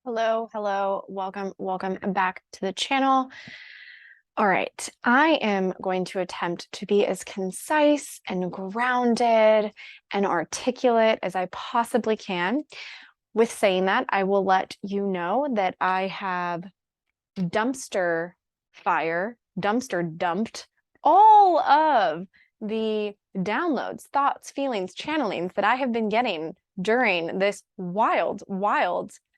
Hello, hello, welcome back to the channel. All right, I am going to attempt to be as concise and grounded and articulate as I possibly can. With saying that, I will let you know that I have dumpster dumped all of the downloads, thoughts, feelings, channelings that I have been getting during this wild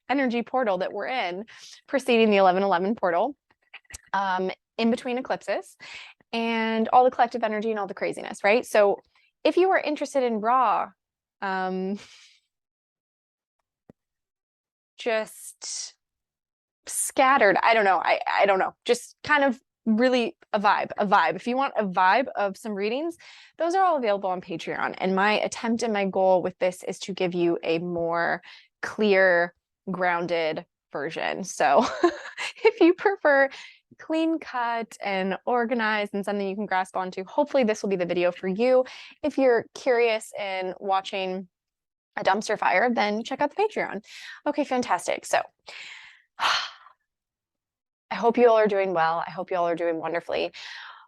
energy portal that we're in, preceding the 11/11 portal, in between eclipses, and all the collective energy and all the craziness, right? So if you are interested in raw, just scattered, I don't know, I don't know, just kind of really a vibe. If you want a vibe of some readings, those are all available on Patreon. And my attempt and my goal with this is to give you a more clear, grounded version. So if you prefer clean cut and organized and something you can grasp onto, hopefully this will be the video for you. If you're curious in watching a dumpster fire, then check out the Patreon. Okay, fantastic. So I hope you all are doing well. I hope you all are doing wonderfully.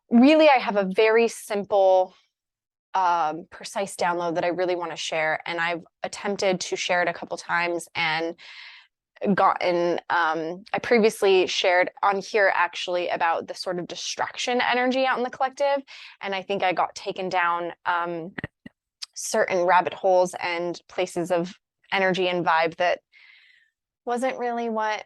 Really, I have a very simple, precise download that I really want to share. And I've attempted to share it a couple times and gotten, I previously shared on here actually about the sort of distraction energy out in the collective. And I think I got taken down certain rabbit holes and places of energy and vibe that wasn't really what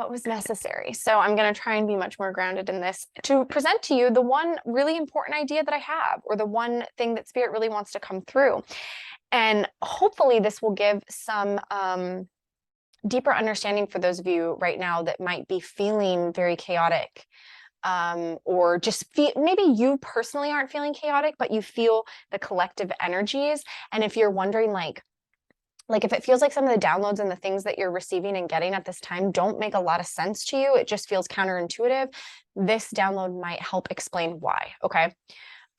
was necessary. So I'm going to try and be much more grounded in this to present to you the one really important idea that I have, or the one thing that Spirit really wants to come through. And hopefully this will give some deeper understanding for those of you right now that might be feeling very chaotic, or just feel, maybe you personally aren't feeling chaotic, but you feel the collective energies. And if you're wondering, like if it feels like some of the downloads and the things that you're receiving and getting at this time don't make a lot of sense to you, it just feels counterintuitive, this download might help explain why. Okay.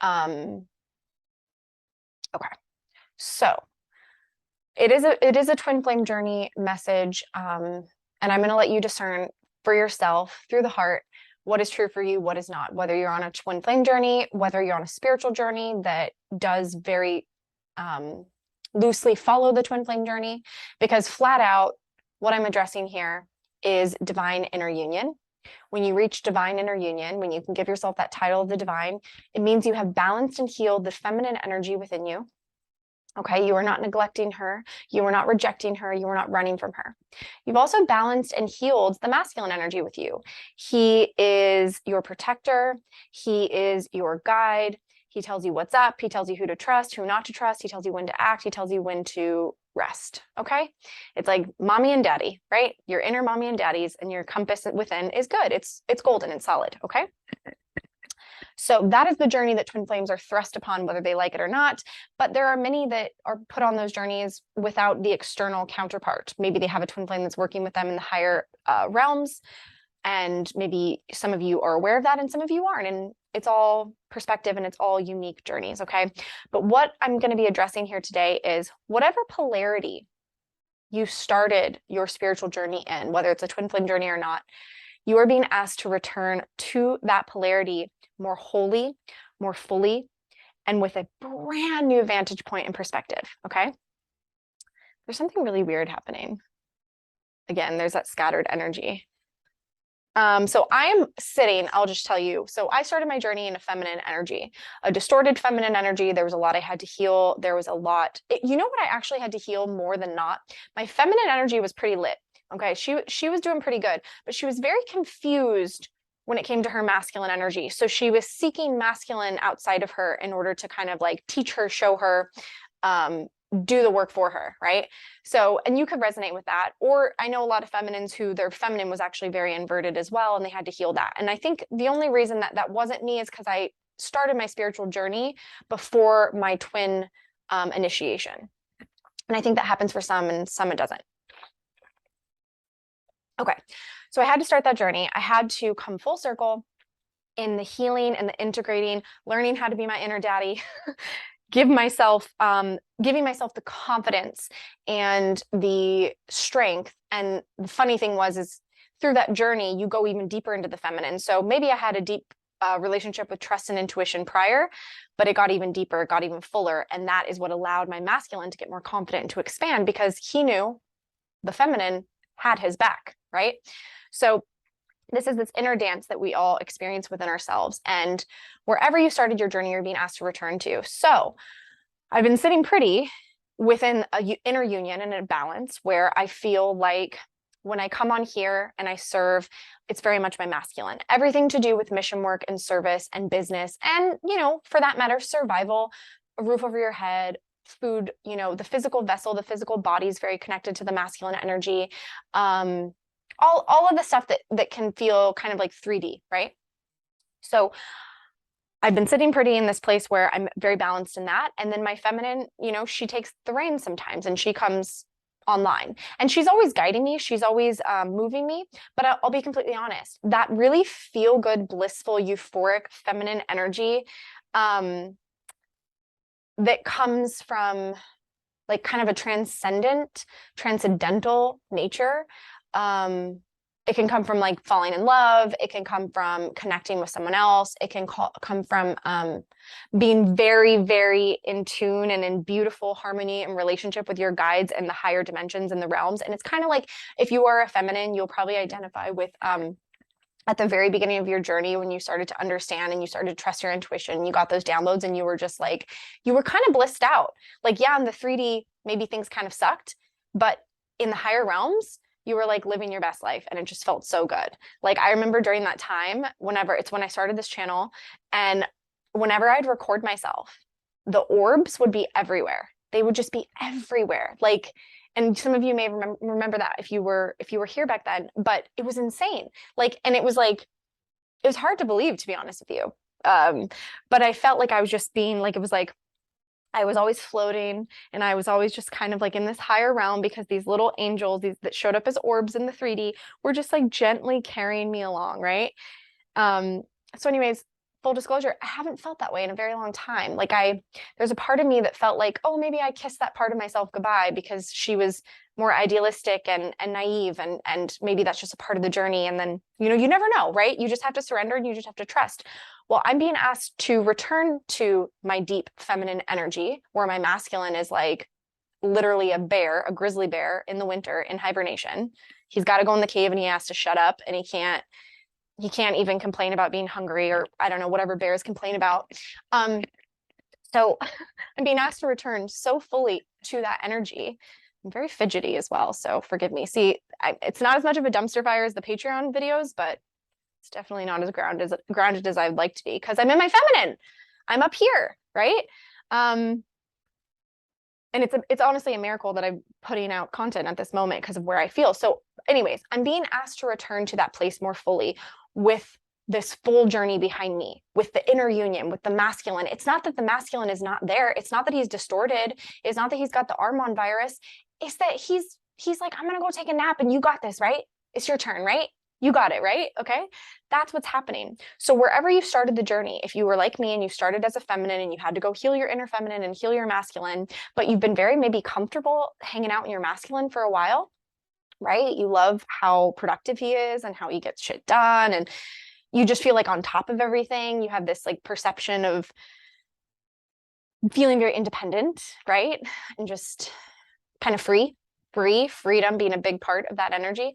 Okay. So it is a twin flame journey message. And I'm going to let you discern for yourself through the heart what is true for you, what is not, whether you're on a twin flame journey, whether you're on a spiritual journey that does very, loosely follow the twin flame journey, because flat out what I'm addressing here is divine inner union. When you reach divine inner union, when you can give yourself that title of the divine, it means you have balanced and healed the feminine energy within you. Okay, you are not neglecting her, you are not rejecting her, you are not running from her. You've also balanced and healed the masculine energy with you. He is your protector, he is your guide. He tells you what's up. He tells you who to trust, who not to trust. He tells you when to act. He tells you when to rest. Okay. It's like mommy and daddy, right? Your inner mommy and daddies, and your compass within is good. It's golden and solid. Okay. So that is the journey that twin flames are thrust upon, whether they like it or not. But there are many that are put on those journeys without the external counterpart. Maybe they have a twin flame that's working with them in the higher realms. And maybe some of you are aware of that and some of you aren't. And it's all perspective and it's all unique journeys, okay? But what I'm going to be addressing here today is whatever polarity you started your spiritual journey in, whether it's a twin flame journey or not, you are being asked to return to that polarity more wholly, more fully, and with a brand new vantage point and perspective, okay? There's something really weird happening. Again, there's that scattered energy. So I'm sitting, I'll just tell you. So I started my journey in a feminine energy, a distorted feminine energy. There was a lot I had to heal. There was a lot, you know what I actually had to heal more than not? My feminine energy was pretty lit. Okay. She was doing pretty good, but she was very confused when it came to her masculine energy. So she was seeking masculine outside of her in order to kind of like teach her, show her, do the work for her, right? So, and you could resonate with that. Or I know a lot of feminines who their feminine was actually very inverted as well, and they had to heal that. And I think the only reason that that wasn't me is because I started my spiritual journey before my twin initiation. And I think that happens for some and some it doesn't. Okay, so I had to start that journey. I had to come full circle in the healing and the integrating, learning how to be my inner daddy, giving myself the confidence and the strength. And the funny thing is through that journey, you go even deeper into the feminine. So maybe I had a deep relationship with trust and intuition prior, but it got even deeper, it got even fuller. And that is what allowed my masculine to get more confident and to expand, because he knew the feminine had his back, right? So this is this inner dance that we all experience within ourselves. And wherever you started your journey, you're being asked to return to. So I've been sitting pretty within an inner union and a balance where I feel like when I come on here and I serve, it's very much my masculine. Everything to do with mission work and service and business and, you know, for that matter, survival, a roof over your head, food, you know, the physical vessel, the physical body is very connected to the masculine energy. All of the stuff that can feel kind of like 3D, right? So I've been sitting pretty in this place where I'm very balanced in that. And then my feminine, you know, she takes the reins sometimes and she comes online and she's always guiding me. She's always moving me. But I'll be completely honest, that really feel good, blissful, euphoric, feminine energy that comes from like kind of a transcendental nature. It can come from like falling in love. It can come from connecting with someone else. It can come from being very, very in tune and in beautiful harmony and relationship with your guides and the higher dimensions and the realms. And it's kind of like if you are a feminine, you'll probably identify with at the very beginning of your journey when you started to understand and you started to trust your intuition, you got those downloads and you were just like, you were kind of blissed out. Like, yeah, in the 3D, maybe things kind of sucked, but in the higher realms, you were like living your best life and it just felt so good. Like I remember during that time, when I started this channel, and whenever I'd record myself, the orbs would be everywhere. They would just be everywhere. Like, and some of you may remember that if you were here back then, but it was insane. Like, and it was hard to believe, to be honest with you. But I felt like I was just being like, it was like, I was always floating and I was always just kind of like in this higher realm because these little angels, these that showed up as orbs in the 3D were just like gently carrying me along, right? So anyways, full disclosure, I haven't felt that way in a very long time. Like there's a part of me that felt like, oh, maybe I kissed that part of myself goodbye because she was more idealistic and naive and maybe that's just a part of the journey. And then, you know, you never know, right? You just have to surrender and you just have to trust. Well, I'm being asked to return to my deep feminine energy where my masculine is like literally a grizzly bear in the winter in hibernation. He's got to go in the cave and he has to shut up and he can't even complain about being hungry or I don't know, whatever bears complain about. So I'm being asked to return so fully to that energy. I'm very fidgety as well, so forgive me. See, it's not as much of a dumpster fire as the Patreon videos, but it's definitely not as grounded as I'd like to be because I'm in my feminine. I'm up here, right? And it's honestly a miracle that I'm putting out content at this moment because of where I feel. So anyways, I'm being asked to return to that place more fully with this full journey behind me, with the inner union, with the masculine. It's not that the masculine is not there. It's not that he's distorted. It's not that he's got the Armon virus. It's that he's like, I'm going to go take a nap and you got this, right? It's your turn, right? You got it, right? Okay. That's what's happening. So wherever you started the journey, if you were like me and you started as a feminine and you had to go heal your inner feminine and heal your masculine, but you've been very maybe comfortable hanging out in your masculine for a while, right? You love how productive he is and how he gets shit done. And you just feel like on top of everything. You have this like perception of feeling very independent, right? And just kind of freedom being a big part of that energy.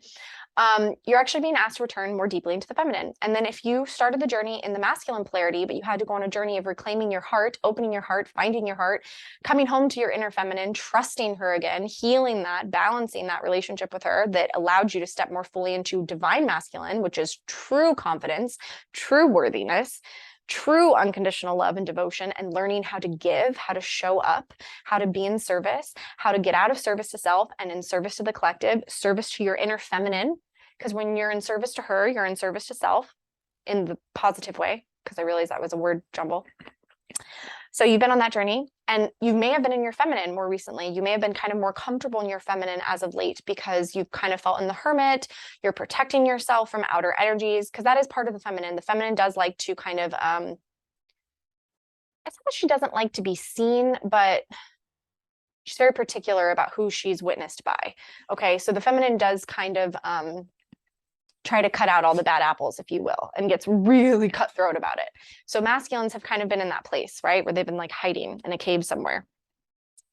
You're actually being asked to return more deeply into the feminine. And then if you started the journey in the masculine polarity, but you had to go on a journey of reclaiming your heart, opening your heart, finding your heart, coming home to your inner feminine, trusting her again, healing that, balancing that relationship with her that allowed you to step more fully into divine masculine, which is true confidence, true worthiness, true unconditional love and devotion, and learning how to give, how to show up, how to be in service, how to get out of service to self and in service to the collective, service to your inner feminine. Because when you're in service to her, you're in service to self in the positive way, because I realized that was a word jumble. So you've been on that journey and you may have been in your feminine more recently. You may have been kind of more comfortable in your feminine as of late because you've kind of felt in the hermit. You're protecting yourself from outer energies because that is part of the feminine. The feminine does like to kind of it's not that she doesn't like to be seen, but she's very particular about who she's witnessed by. Okay, so the feminine does kind of try to cut out all the bad apples, if you will, and gets really cutthroat about it. So masculines have kind of been in that place, right, where they've been like hiding in a cave somewhere.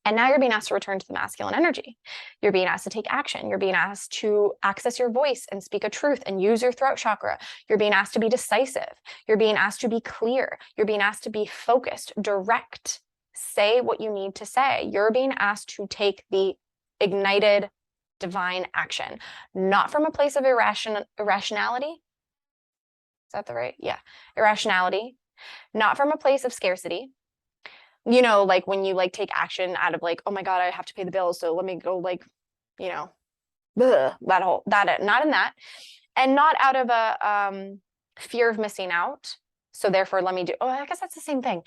And now you're being asked to return to the masculine energy. You're being asked to take action. You're being asked to access your voice and speak a truth and use your throat chakra. You're being asked to be decisive. You're being asked to be clear. You're being asked to be focused, direct, say what you need to say. You're being asked to take the ignited divine action, not from a place of irrationality. Is that the right? Yeah. Irrationality, not from a place of scarcity. You know, like when you like take action out of like, oh my God, I have to pay the bills. So let me go like, you know, that not in that, and not out of a fear of missing out. So therefore, let me do, oh, I guess that's the same thing.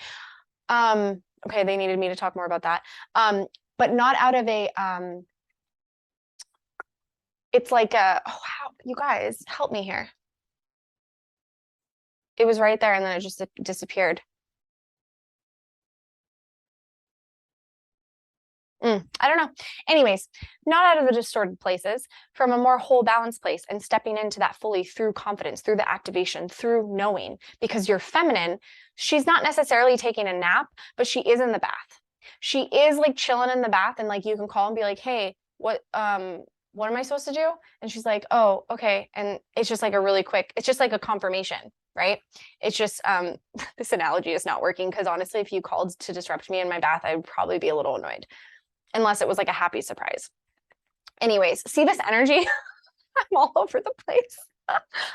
Okay, they needed me to talk more about that. But not out of a, it's like a, oh, how, you guys, help me here. It was right there and then it just disappeared. I don't know. Anyways, not out of the distorted places, from a more whole balanced place, and stepping into that fully through confidence, through the activation, through knowing, because you're feminine. She's not necessarily taking a nap, but she is in the bath. She is like chilling in the bath, and like you can call and be like, hey, what am I supposed to do? And she's like, oh, okay. And it's just like a really quick, it's just like a confirmation, right? It's just, this analogy is not working because honestly, if you called to disrupt me in my bath, I would probably be a little annoyed. Unless it was like a happy surprise. Anyways, see this energy? I'm all over the place.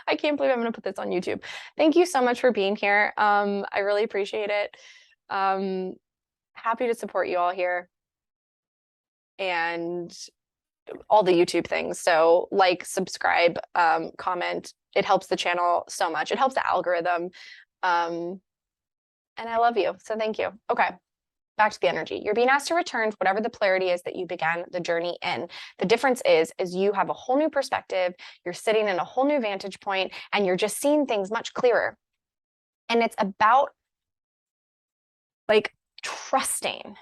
I can't believe I'm going to put this on YouTube. Thank you so much for being here. I really appreciate it. Happy to support you all here and all the YouTube things. So like, subscribe, comment. It helps the channel so much. It helps the algorithm. And I love you. So thank you. Okay. Back to the energy. You're being asked to return to whatever the polarity is that you began the journey in. The difference is you have a whole new perspective, you're sitting in a whole new vantage point, and you're just seeing things much clearer. And it's about like trusting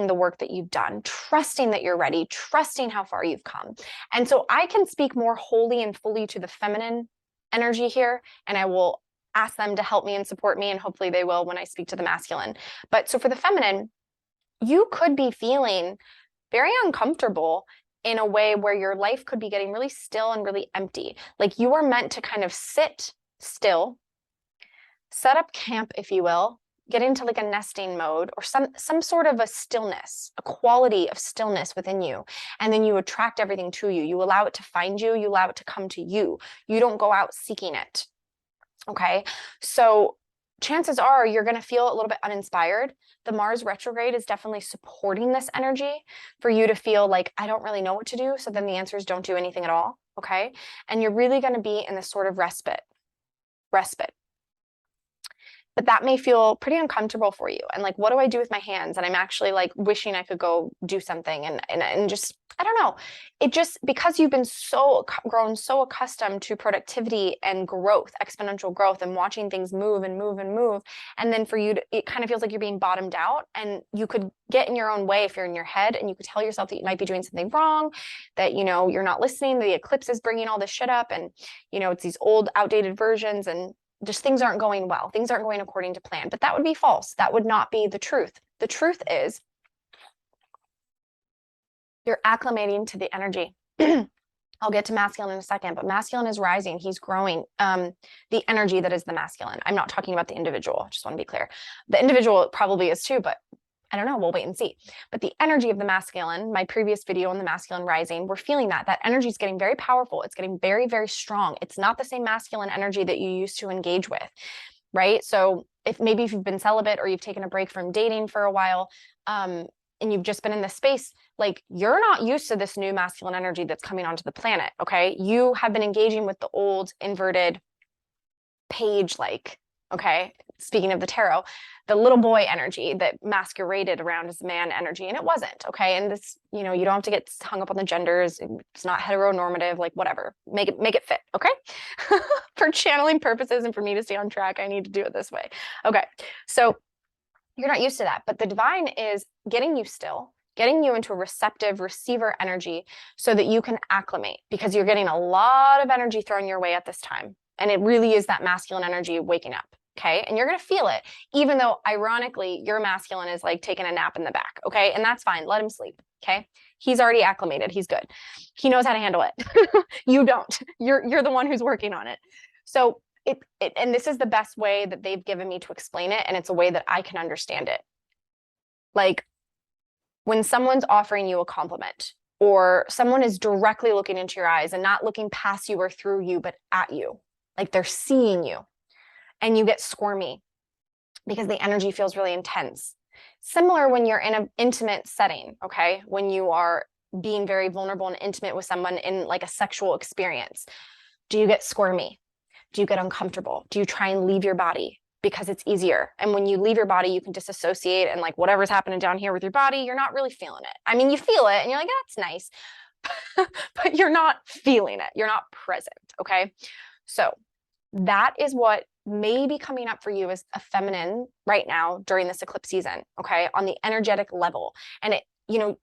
the work that you've done, trusting that you're ready, trusting how far you've come. And so I can speak more wholly and fully to the feminine energy here, and I will ask them to help me and support me, and hopefully they will when I speak to the masculine. But so for the feminine, you could be feeling very uncomfortable in a way where your life could be getting really still and really empty. Like you are meant to kind of sit still, set up camp, if you will, get into like a nesting mode or some sort of a stillness, a quality of stillness within you. And then you attract everything to you. You allow it to find you. You allow it to come to you. You don't go out seeking it. Okay, so chances are you're going to feel a little bit uninspired. The Mars retrograde is definitely supporting this energy for you to feel like, I don't really know what to do. So then the answer is don't do anything at all. Okay, and you're really going to be in this sort of respite. But that may feel pretty uncomfortable for you. And like, what do I do with my hands? And I'm actually like wishing I could go do something and just, I don't know. It just, because you've been grown so accustomed to productivity and growth, exponential growth, and watching things move and move and move. And then for you it kind of feels like you're being bottomed out, and you could get in your own way if you're in your head, and you could tell yourself that you might be doing something wrong, that, you know, you're not listening. The eclipse is bringing all this shit up, and, you know, it's these old outdated versions, and just things aren't going well. Things aren't going according to plan. But that would be false. That would not be the truth. The truth is you're acclimating to the energy. I'll get to masculine in a second, but masculine is rising. He's growing. The energy that is the masculine. I'm not talking about the individual. I just want to be clear. The individual probably is too, but I don't know. We'll wait and see. But the energy of the masculine, my previous video on the masculine rising, we're feeling that energy is getting very powerful. It's getting very, very strong. It's not the same masculine energy that you used to engage with, right? So if you've been celibate or you've taken a break from dating for a while, and you've just been in this space, like you're not used to this new masculine energy that's coming onto the planet. Okay. You have been engaging with the old inverted page, like, okay, speaking of the tarot, the little boy energy that masqueraded around as man energy, and it wasn't. Okay. And this, you know, you don't have to get hung up on the genders. It's not heteronormative, like whatever, make it fit. Okay. For channeling purposes and for me to stay on track, I need to do it this way. Okay. So You're not used to that, but the divine is getting you still, getting you into a receptive receiver energy so that you can acclimate, because you're getting a lot of energy thrown your way at this time. And it really is that masculine energy waking up. Okay. And you're going to feel it, even though ironically, your masculine is like taking a nap in the back. Okay. And that's fine. Let him sleep. Okay. He's already acclimated. He's good. He knows how to handle it. You don't. You're the one who's working on it. So and this is the best way that they've given me to explain it. And it's a way that I can understand it. Like when someone's offering you a compliment, or someone is directly looking into your eyes and not looking past you or through you, but at you, like they're seeing you, and you get squirmy because the energy feels really intense. Similar when you're in an intimate setting, okay? When you are being very vulnerable and intimate with someone in like a sexual experience, do you get squirmy? Do you get uncomfortable? Do you try and leave your body because it's easier? And when you leave your body, you can disassociate, and like whatever's happening down here with your body, you're not really feeling it. I mean, you feel it and you're like, that's nice, but you're not feeling it. You're not present. Okay. So that is what may be coming up for you as a feminine right now during this eclipse season. Okay. On the energetic level. And it,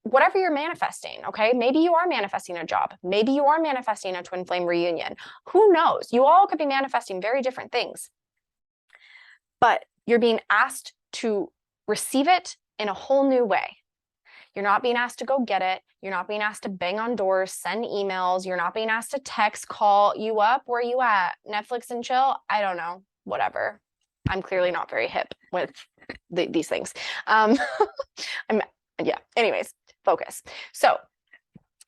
whatever you're manifesting, okay? Maybe you are manifesting a job. Maybe you are manifesting a twin flame reunion. Who knows? You all could be manifesting very different things. But you're being asked to receive it in a whole new way. You're not being asked to go get it. You're not being asked to bang on doors, send emails. You're not being asked to text, call. You up? Where you at? Netflix and chill? I don't know. Whatever. I'm clearly not very hip with these things. Yeah, anyways, focus. So,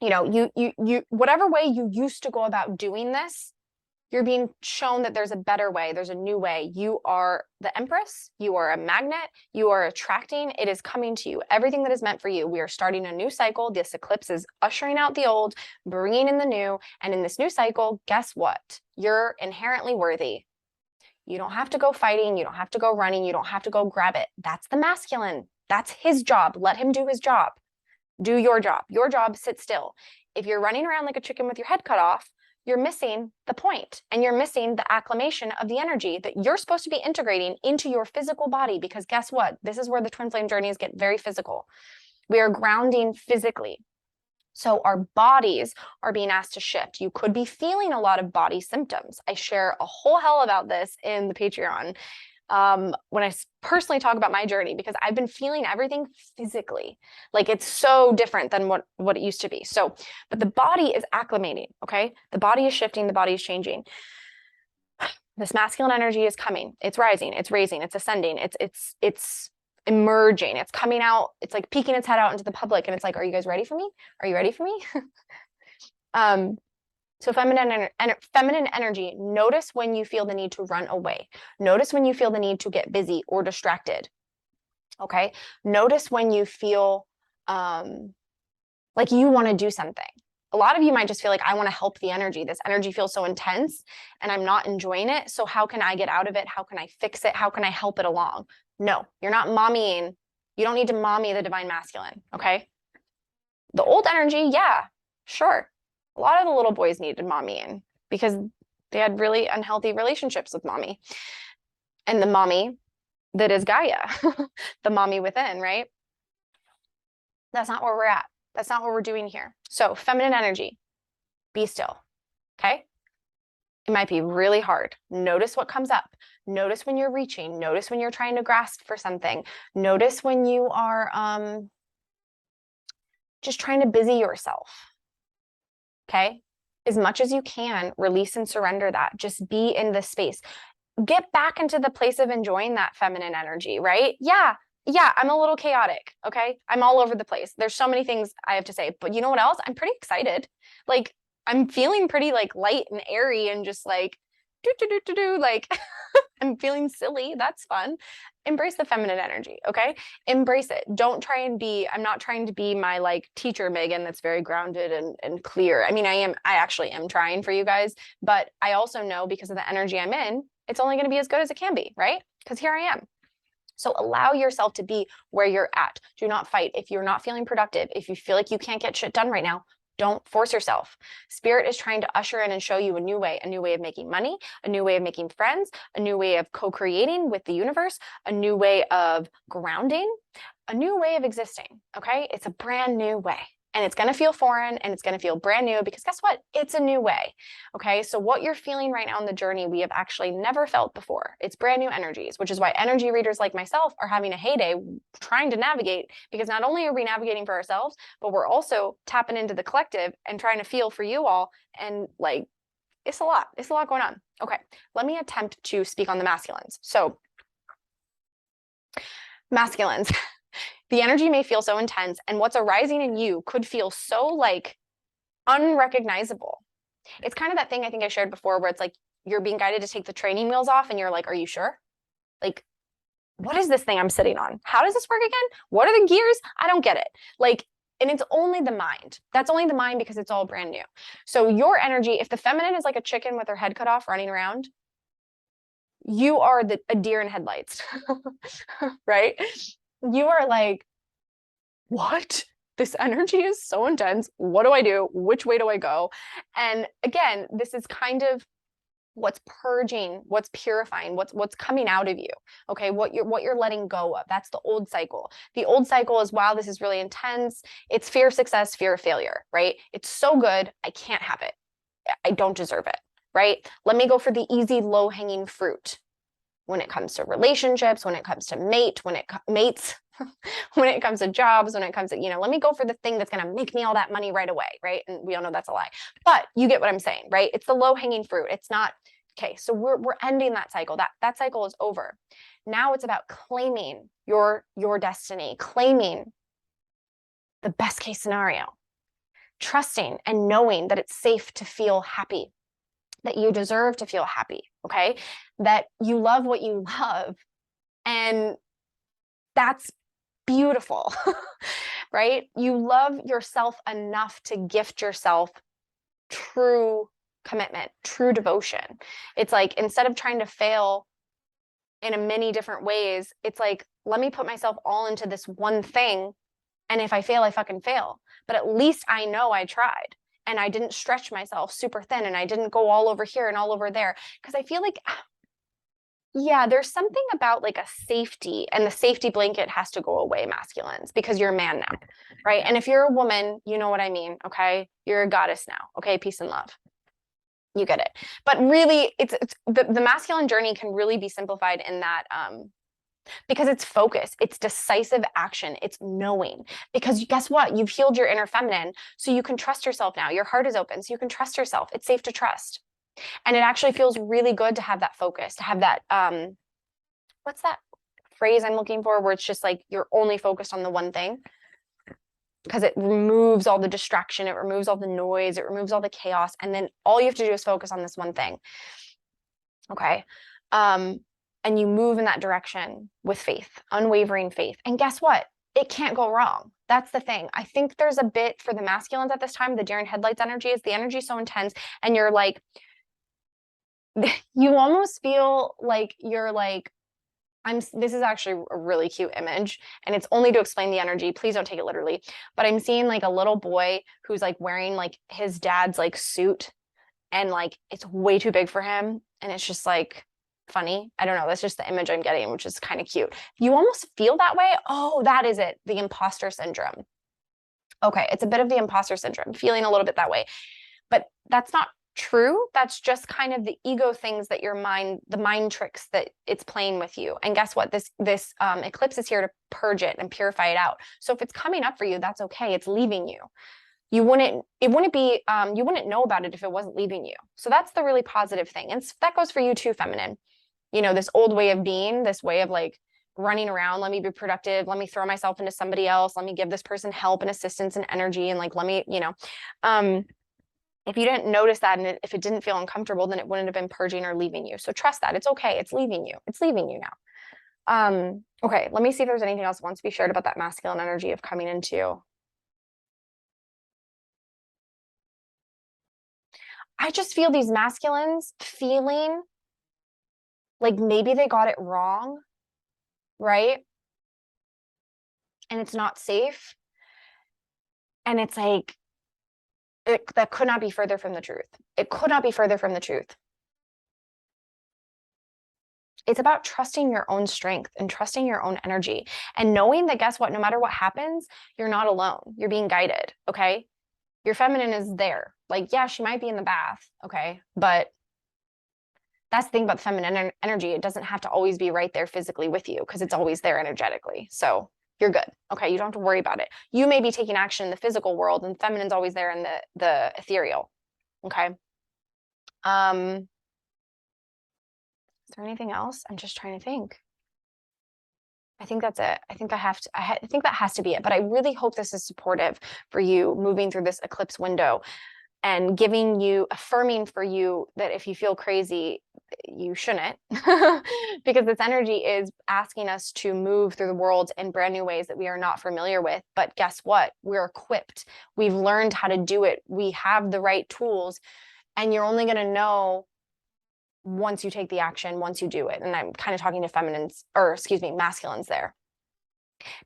you whatever way you used to go about doing this, you're being shown that there's a better way. There's a new way. You are the Empress. You are a magnet. You are attracting. It is coming to you. Everything that is meant for you. We are starting a new cycle. This eclipse is ushering out the old, bringing in the new. And in this new cycle, guess what? You're inherently worthy. You don't have to go fighting. You don't have to go running. You don't have to go grab it. That's the masculine. That's his job. Let him do his job. Do your job. Your job, sit still. If you're running around like a chicken with your head cut off, you're missing the point, and you're missing the acclimation of the energy that you're supposed to be integrating into your physical body, because guess what? This is where the twin flame journeys get very physical. We are grounding physically. So our bodies are being asked to shift. You could be feeling a lot of body symptoms. I share a whole hell about this in the Patreon. When I personally talk about my journey, because I've been feeling everything physically, like it's so different than what it used to be. So, but the body is acclimating. Okay. The body is shifting. The body is changing. This masculine energy is coming. It's rising. It's raising. It's ascending. It's emerging. It's coming out. It's like peeking its head out into the public. And it's like, are you guys ready for me? Are you ready for me? So feminine energy, notice when you feel the need to run away. Notice when you feel the need to get busy or distracted. Okay. Notice when you feel like you want to do something. A lot of you might just feel like, I want to help the energy. This energy feels so intense and I'm not enjoying it. So how can I get out of it? How can I fix it? How can I help it along? No, you're not mommying. You don't need to mommy the divine masculine. Okay. The old energy. Yeah, sure. A lot of the little boys needed mommying because they had really unhealthy relationships with mommy. And the mommy that is Gaia, the mommy within, right? That's not where we're at. That's not what we're doing here. So feminine energy, be still, okay? It might be really hard. Notice what comes up. Notice when you're reaching. Notice when you're trying to grasp for something. Notice when you are just trying to busy yourself. Okay, as much as you can, release and surrender that. Just be in the space. Get back into the place of enjoying that feminine energy, right? Yeah, I'm a little chaotic, okay? I'm all over the place. There's so many things I have to say, but you know what else? I'm pretty excited. Like, I'm feeling pretty like light and airy and just like, like, I'm feeling silly. That's fun. Embrace the feminine energy, okay? Embrace it. Don't try and be, I'm not trying to be my like teacher Megan that's very grounded and clear. I mean, I actually am trying for you guys, but I also know because of the energy I'm in, it's only going to be as good as it can be, right? Because here I am. So allow yourself to be where you're at. Do not fight. If you're not feeling productive, if you feel like you can't get shit done right now, Don't force yourself. Spirit is trying to usher in and show you a new way of making money, a new way of making friends, a new way of co-creating with the universe, a new way of grounding, a new way of existing. Okay. It's a brand new way. And it's going to feel foreign and it's going to feel brand new because guess what? It's a new way. Okay. So what you're feeling right now on the journey, we have actually never felt before. It's brand new energies, which is why energy readers like myself are having a heyday trying to navigate, because not only are we navigating for ourselves, but we're also tapping into the collective and trying to feel for you all. And like, it's a lot going on. Okay. Let me attempt to speak on the masculines. So masculines. The energy may feel so intense, and what's arising in you could feel so like unrecognizable. It's kind of that thing I think I shared before where it's like you're being guided to take the training wheels off and you're like, are you sure? Like, what is this thing I'm sitting on? How does this work again? What are the gears? I don't get it. Like, and it's only the mind. That's only the mind because it's all brand new. So your energy, if the feminine is like a chicken with her head cut off running around, you are a deer in headlights, right? You are like, what? This energy is so intense. What do I do? Which way do I go? And again, this is kind of what's purging, what's purifying, what's coming out of you. Okay, what you're letting go of. That's the old cycle. The old cycle is, wow, this is really intense. It's fear of success, fear of failure, right? It's so good, I can't have it. I don't deserve it, right? Let me go for the easy, low-hanging fruit. When it comes to relationships, when it comes to mates, when it comes to jobs, when it comes to, let me go for the thing that's going to make me all that money right away, right? And we all know that's a lie, but you get what I'm saying, right? It's the low hanging fruit. It's not, okay, so we're ending that cycle. That cycle is over. Now it's about claiming your destiny, claiming the best case scenario, trusting and knowing that it's safe to feel happy, that you deserve to feel happy, okay? That you love what you love. And that's beautiful, right? You love yourself enough to gift yourself true commitment, true devotion. It's like, instead of trying to fail in a many different ways, it's like, let me put myself all into this one thing. And if I fail, I fucking fail. But at least I know I tried. And I didn't stretch myself super thin, and I didn't go all over here and all over there. Because I feel like, yeah, there's something about like a safety, and the safety blanket has to go away, masculines, because you're a man now, right? And if you're a woman, you know what I mean, okay? You're a goddess now, okay? Peace and love. You get it. But really, it's the masculine journey can really be simplified in that, because it's focus, it's decisive action, it's knowing. Because guess what? You've healed your inner feminine, so you can trust yourself now. Your heart is open, so you can trust yourself. It's safe to trust. And it actually feels really good to have that focus, to have that, what's that phrase I'm looking for, where it's just like you're only focused on the one thing? Because it removes all the distraction, it removes all the noise, it removes all the chaos, and then all you have to do is focus on this one thing. Okay. And you move in that direction with faith, unwavering faith. And guess what? It can't go wrong. That's the thing. I think there's a bit for the masculines at this time, the deer in headlights energy is, the energy so intense, and you're like, you almost feel like you're like, this is actually a really cute image, and it's only to explain the energy. Please don't take it literally. But I'm seeing like a little boy who's like wearing like his dad's like suit, and like it's way too big for him. And it's just like funny. I don't know. That's just the image I'm getting, which is kind of cute. You almost feel that way. Oh, that is it. The imposter syndrome. Okay. It's a bit of the imposter syndrome, feeling a little bit that way, but that's not true. That's just kind of the ego things that your mind, the mind tricks that it's playing with you. And guess what? This eclipse is here to purge it and purify it out. So if it's coming up for you, that's okay. It's leaving you. You wouldn't know about it if it wasn't leaving you. So that's the really positive thing. And that goes for you too, feminine. This old way of being, this way of like running around, let me be productive, let me throw myself into somebody else, let me give this person help and assistance and energy, and like, let me, if you didn't notice that, and if it didn't feel uncomfortable, then it wouldn't have been purging or leaving you. So trust that. It's okay. It's leaving you. It's leaving you now. Okay, let me see if there's anything else that wants to be shared about that masculine energy of coming into. I just feel these masculines feeling like maybe they got it wrong, right? And it's not safe. And it's like, That could not be further from the truth. It could not be further from the truth. It's about trusting your own strength and trusting your own energy and knowing that, guess what, no matter what happens, you're not alone. You're being guided. Okay. Your feminine is there. Like, yeah, she might be in the bath. Okay. But that's the thing about feminine energy. It doesn't have to always be right there physically with you because it's always there energetically. So you're good. Okay. You don't have to worry about it. You may be taking action in the physical world and feminine's always there in the ethereal. Okay. Is there anything else? I'm just trying to think. I think that's it. I think I think that has to be it. But I really hope this is supportive for you moving through this eclipse window and giving you, affirming for you that if you feel crazy, you shouldn't, because this energy is asking us to move through the world in brand new ways that we are not familiar with. But guess what? We're equipped. We've learned how to do it. We have the right tools, and you're only going to know once you take the action, once you do it. And I'm kind of talking to feminines, or excuse me, masculines there.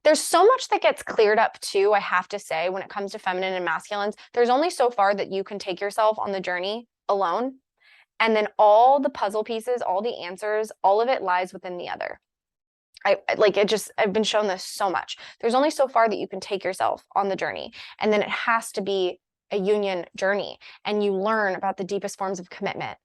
There's so much that gets cleared up too, I have to say, when it comes to feminine and masculines. There's only so far that you can take yourself on the journey alone. And then all the puzzle pieces, all the answers, all of it lies within the other. I've been shown this so much. There's only so far that you can take yourself on the journey. And then it has to be a union journey. And you learn about the deepest forms of commitment,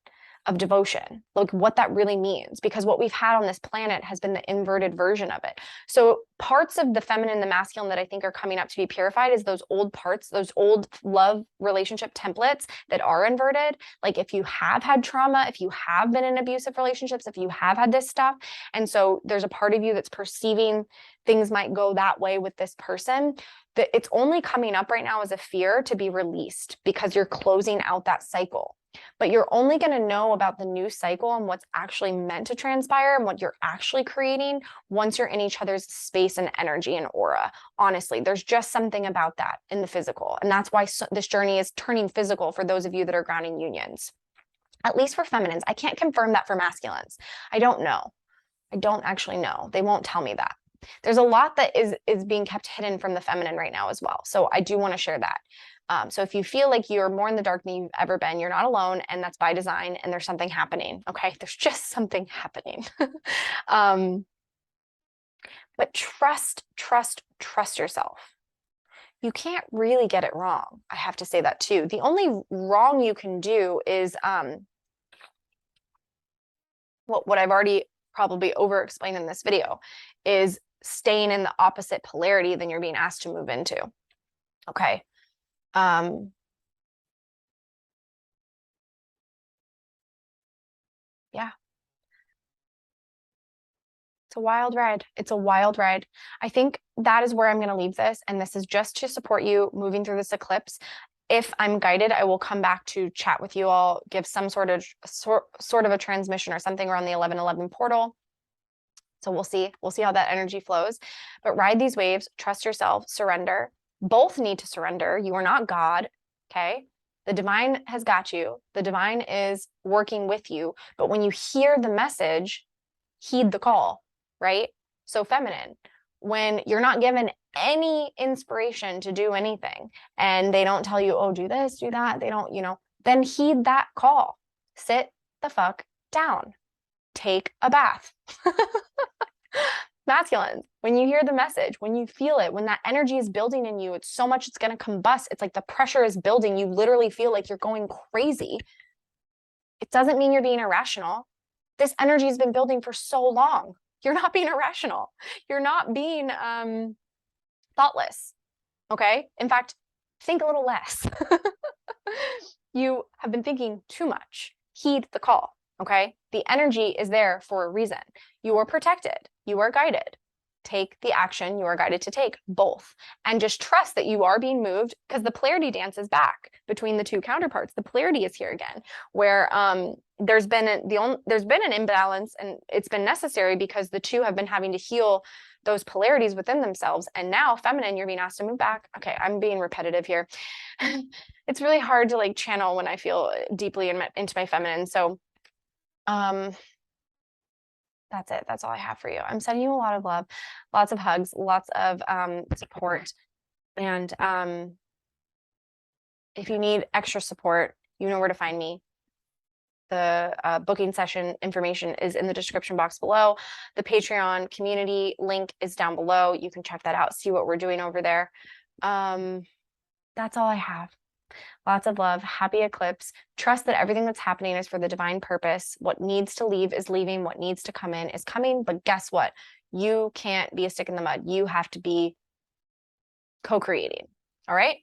of devotion, like what that really means, because what we've had on this planet has been the inverted version of it. So parts of the feminine and the masculine that I think are coming up to be purified is those old parts, those old love relationship templates that are inverted. Like if you have had trauma, if you have been in abusive relationships, if you have had this stuff, and so there's a part of you that's perceiving things might go that way with this person, that it's only coming up right now as a fear to be released because you're closing out that cycle. But you're only going to know about the new cycle and what's actually meant to transpire and what you're actually creating once you're in each other's space and energy and aura. Honestly, there's just something about that in the physical. And that's why this journey is turning physical for those of you that are grounding unions, at least for feminines. I can't confirm that for masculines. I don't know. I don't actually know. They won't tell me that. There's a lot that is being kept hidden from the feminine right now as well. So I do want to share that. So if you feel like you're more in the dark than you've ever been, you're not alone, and that's by design, and there's something happening. Okay, there's just something happening. But trust yourself. You can't really get it wrong. I have to say that too. The only wrong you can do is what I've already probably over-explained in this video, is staying in the opposite polarity than you're being asked to move into. Okay. Yeah. It's a wild ride. It's a wild ride. I think that is where I'm going to leave this. And this is just to support you moving through this eclipse. If I'm guided, I will come back to chat with you all, give some sort of a transmission or something around the 1111 portal. So we'll see how that energy flows. But ride these waves, trust yourself, surrender. Both need to surrender. You are not God. Okay. The divine has got you. The divine is working with you. But when you hear the message, heed the call, right? So feminine, when you're not given any inspiration to do anything and they don't tell you, oh, do this, do that, they don't, then heed that call. Sit the fuck down. Take a bath. Masculines, when you hear the message, when you feel it, when that energy is building in you, it's so much it's going to combust. It's like the pressure is building. You literally feel like you're going crazy. It doesn't mean you're being irrational. This energy has been building for so long. You're not being irrational. You're not being thoughtless. Okay. In fact, think a little less. You have been thinking too much. Heed the call. Okay. The energy is there for a reason. You are protected. You are guided. Take the action you are guided to take, both. And just trust that you are being moved, because the polarity dance is back between the two counterparts. The polarity is here again, where there's been an imbalance, and it's been necessary because the two have been having to heal those polarities within themselves. And now feminine, you're being asked to move back. Okay, I'm being repetitive here. It's really hard to like channel when I feel deeply into my feminine. So that's it. That's all I have for you. I'm sending you a lot of love, lots of hugs, lots of support, and If you need extra support, you know where to find me. The booking session information is in the description box below. The Patreon community link is down below. You can check that out, see what we're doing over there. That's all I have. Lots of love. Happy eclipse. Trust that everything that's happening is for the divine purpose. What needs to leave is leaving. What needs to come in is coming. But guess what? You can't be a stick in the mud. You have to be co-creating. All right?